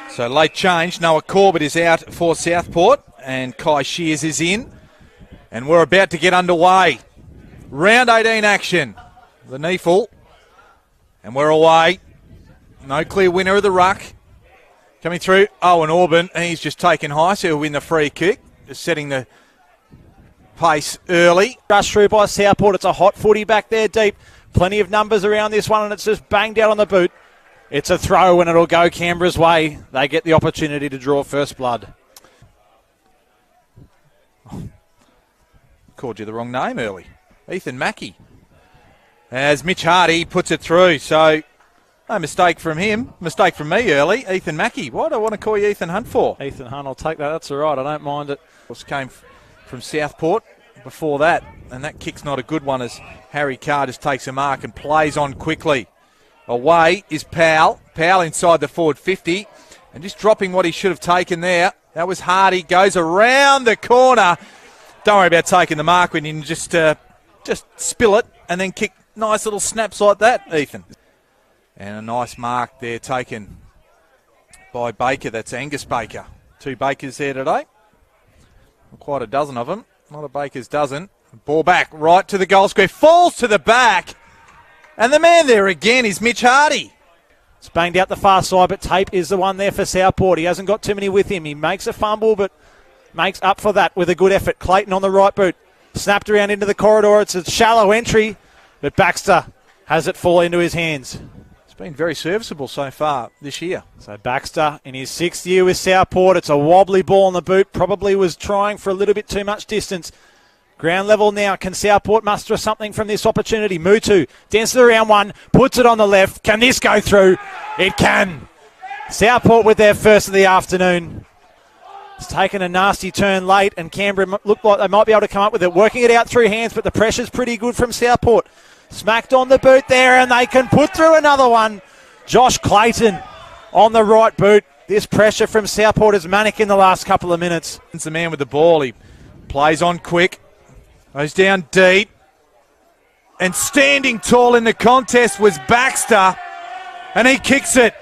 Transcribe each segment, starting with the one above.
So late change. Noah Corbett is out for Southport and Kai Shears is in. And we're about to get underway. Round 18 action. The Neefle. And we're away. No clear winner of the ruck. Coming through, Owen Orban. He's just taken high, so he'll win the free kick. Just setting the pace early. Rushed through by Southport. It's a hot footy back there deep. Plenty of numbers around this one, and it's just banged out on the boot. It's a throw, and it'll go Canberra's way. They get the opportunity to draw first blood. Called you the wrong name early. Ethan Mackey. As Mitch Hardy puts it through, so no mistake from him. Mistake from me early. Ethan Mackey. Why do I want to call you Ethan Hunt for? Ethan Hunt, I'll take that. That's all right. I don't mind it. Came from Southport before that, and that kick's not a good one as Harry Carr just takes a mark and plays on quickly. Away is Powell. Powell inside the forward 50 and just dropping what he should have taken there. That was Hardy. Goes around the corner. Don't worry about taking the mark when you can just spill it and then kick nice little snaps like that, Ethan. And a nice mark there taken by Baker. That's Angus Baker. 2 Bakers there today. Quite a dozen of them. Not a Baker's dozen. Ball back right to the goal square. Falls to the back. And the man there again is Mitch Hardy. It's banged out the far side, but Tape is the one there for Southport. He hasn't got too many with him. He makes a fumble, but makes up for that with a good effort. Clayton on the right boot. Snapped around into the corridor. It's a shallow entry, but Baxter has it fall into his hands. It's been very serviceable so far this year. So Baxter in his 6th year with Southport. It's a wobbly ball on the boot. Probably was trying for a little bit too much distance. Ground level now. Can Southport muster something from this opportunity? Mutu dances around one, puts it on the left. Can this go through? It can. Southport with their first of the afternoon. It's taken a nasty turn late, and Canberra looked like they might be able to come up with it. Working it out through hands, but the pressure's pretty good from Southport. Smacked on the boot there, and they can put through another one. Josh Clayton on the right boot. This pressure from Southport is manic in the last couple of minutes. It's the man with the ball. He plays on quick. Goes down deep. And standing tall in the contest was Baxter. And he kicks it.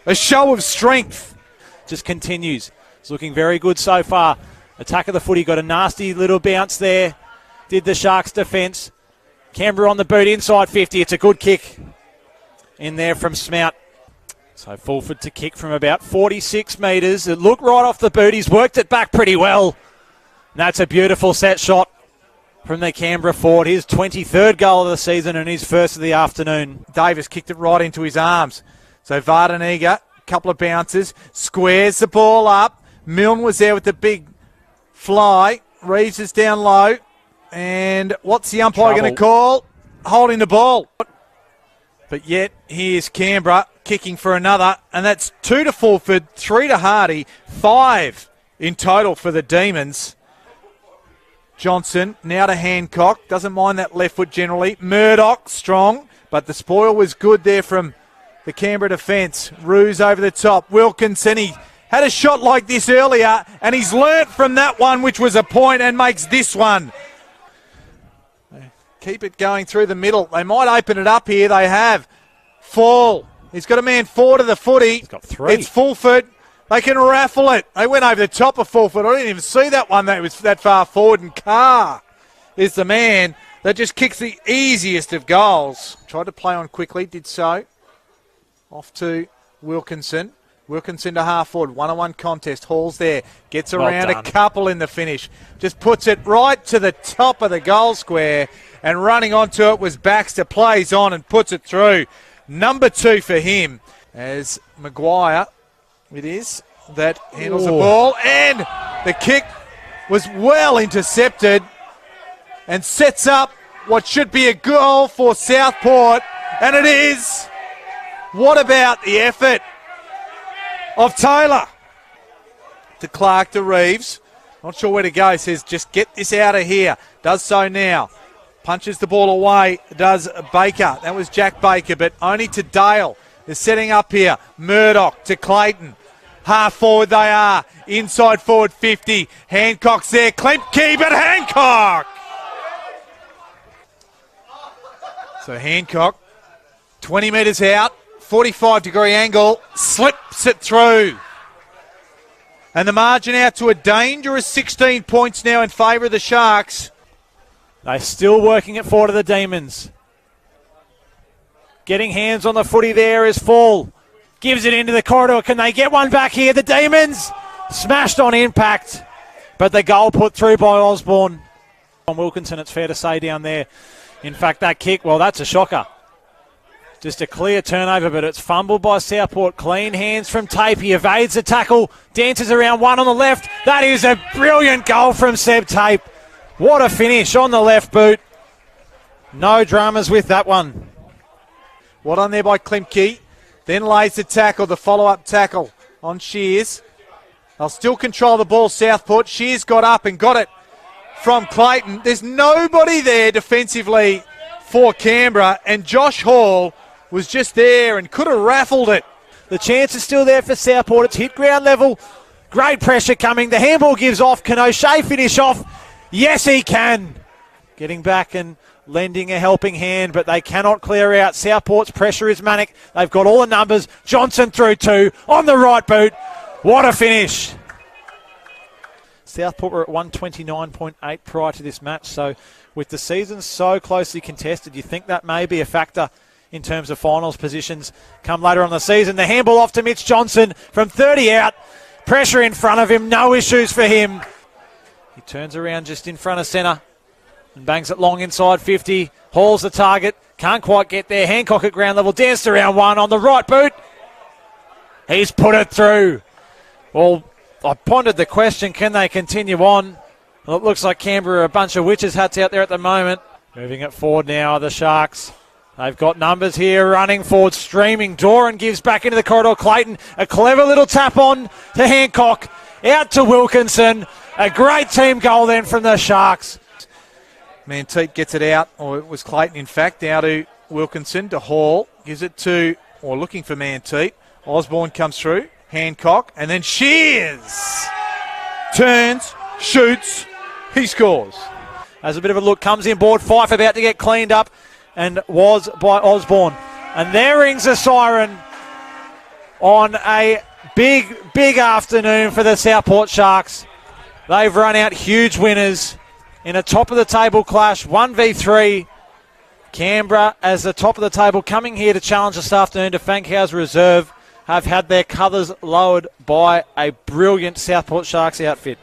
A show of strength. Just continues. It's looking very good so far. Attack of the footy. Got a nasty little bounce there. Did the Sharks defence. Canberra on the boot inside 50. It's a good kick in there from Smout. So Fulford to kick from about 46 metres. It looked right off the boot. He's worked it back pretty well. And that's a beautiful set shot from the Canberra forward. His 23rd goal of the season and his first of the afternoon. Davis kicked it right into his arms. So Vardenega, a couple of bounces, squares the ball up. Milne was there with the big fly. Reeves is down low. And what's the umpire going to call? Holding the ball. But yet, here's Canberra kicking for another. And that's 2 to Fulford, 3 to Hardy, 5 in total for the Demons. Johnson now to Hancock. Doesn't mind that left foot generally. Murdoch strong, but the spoil was good there from the Canberra defence. Ruse over the top. Wilkinson, he had a shot like this earlier, and he's learnt from that one, which was a point, and makes this one. Keep it going through the middle. They might open it up here. They have. Fall. He's got a man forward of the footy. He's got 3. It's Fulford. They can raffle it. They went over the top of Fulford. I didn't even see that one that was that far forward. And Carr is the man that just kicks the easiest of goals. Tried to play on quickly, did so. Off to Wilkinson. Wilkinson to half forward. 1-on-1 contest. Hall's there. Gets around a couple in the finish. Just puts it right to the top of the goal square. And running onto it was Baxter. Plays on and puts it through. Number 2 for him as Maguire. It is that handles the ball, and the kick was well intercepted and sets up what should be a goal for Southport, and it is. What about the effort of Taylor? To Clark to Reeves. Not sure where to go. Says just get this out of here. Does so now. Punches the ball away. Does Baker. That was Jack Baker, but only to Dale. They're setting up here. Murdoch to Clayton. Half forward they are. Inside forward 50. Hancock's there. Klemke, but Hancock! So Hancock, 20 metres out. 45-degree angle. Slips it through. And the margin out to a dangerous 16 points now in favour of the Sharks. They're still working it forward to the Demons. Getting hands on the footy there is Fall. Gives it into the corridor. Can they get one back here? The Demons smashed on impact. But the goal put through by Osborne. On Wilkinson, it's fair to say down there. In fact, that kick, well, that's a shocker. Just a clear turnover, but it's fumbled by Southport. Clean hands from Tape. He evades the tackle. Dances around one on the left. That is a brilliant goal from Seb Tape. What a finish on the left boot. No dramas with that one. What on there by Klimke. Then lays the tackle, the follow-up tackle on Shears. They'll still control the ball, Southport. Shears got up and got it from Clayton. There's nobody there defensively for Canberra, and Josh Hall was just there and could have raffled it. The chance is still there for Southport. It's hit ground level. Great pressure coming. The handball gives off. Can O'Shea finish off? Yes, he can. Getting back and lending a helping hand, but they cannot clear out. Southport's pressure is manic. They've got all the numbers. Johnson through two on the right boot. What a finish. Southport were at 129.8 prior to this match, so with the season so closely contested, you think that may be a factor in terms of finals positions come later on the season. The handball off to Mitch Johnson from 30 out. Pressure in front of him, no issues for him. He turns around just in front of centre and bangs it long inside 50. Hauls the target, can't quite get there. Hancock at ground level, danced around one on the right boot. He's put it through. Well, I pondered the question, can they continue on? Well, it looks like Canberra are a bunch of witches' hats out there at the moment. Moving it forward now are the Sharks. They've got numbers here running forward, streaming. Doran gives back into the corridor. Clayton, a clever little tap on to Hancock. Out to Wilkinson. A great team goal then from the Sharks. Manteet gets it out, or it was Clayton in fact, out to Wilkinson, to Hall. Gives it to, or looking for Manteet. Osborne comes through. Hancock, and then Shears. Turns, shoots, he scores. As a bit of a look, comes in board. Fife about to get cleaned up, and was by Osborne. And there rings a siren on a big afternoon for the Southport Sharks. They've run out huge winners in a top-of-the-table clash, 1v3. Canberra, as the top of the table, coming here to challenge this afternoon to Fankhauser Reserve, have had their colours lowered by a brilliant Southport Sharks outfit.